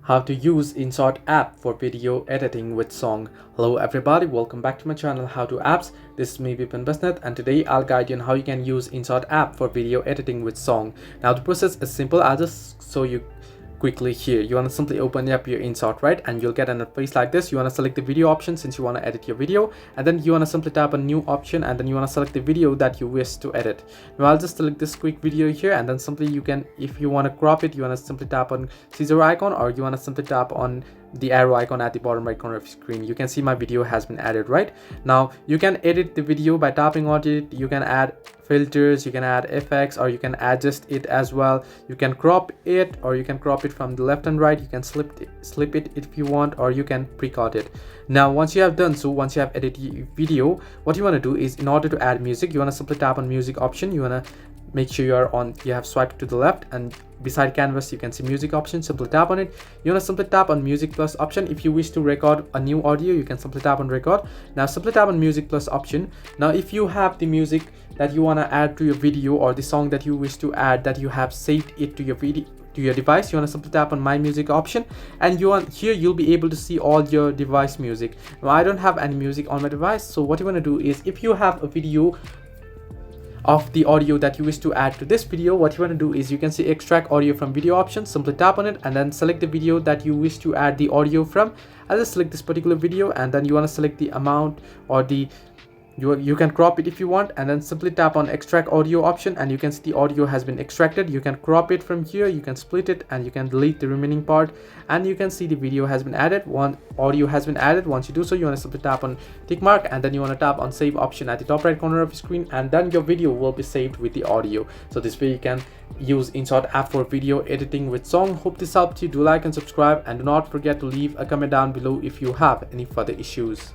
how to use InShot app for video editing with song. Hello everybody, welcome back to my channel How to Apps. This is me Vipin Basnet, and today I'll guide you on how you can use InShot app for video editing with song. Now the process is simple. I'll just show you quickly here. You want to simply open up your InShot, right, and you'll get an interface like this. You want to select the video option since you want to edit your video, and then you want to simply tap a new option, and then you want to select the video that you wish to edit. Now I'll just select this quick video here, and then simply you can, if you want to crop it, you want to simply tap on scissor icon, or you want to simply tap on the arrow icon at the bottom right corner of your screen. You can see my video has been added. Right now you can edit the video by tapping on it. You can add filters, you can add effects, or you can adjust it as well. You can crop it, or you can crop it from the left and right. You can slip it if you want, or you can pre-cut it. Now once you have done so, once you have edited your video, what you want to do is, in order to add music, you want to simply tap on music option. You want to make sure you have swiped to the left, and beside canvas you can see music option. Simply tap on it. You want to simply tap on music plus option. If you wish to record a new audio, you can simply tap on record. Now simply tap on music plus option. Now if you have the music that you want to add to your video, or the song that you wish to add, that you have saved it to your video, to your device, you want to simply tap on my music option, and you'll be able to see all your device music. Now I don't have any music on my device, so what you want to do is, if you have a video of the audio that you wish to add to this video, what you want to do is, you can see extract audio from video option. Simply tap on it and then select the video that you wish to add the audio from. I'll just select this particular video, and then you want to select the amount, or you can crop it if you want, and then simply tap on extract audio option, and you can see the audio has been extracted. You can crop it from here, you can split it, and you can delete the remaining part, and you can see the video has been added. One audio has been added. Once you do so, you want to simply tap on tick mark, and then you want to tap on save option at the top right corner of your screen, and then your video will be saved with the audio. So this way you can use InShot app for video editing with song. Hope this helped you. Do like and subscribe, and do not forget to leave a comment down below if you have any further issues.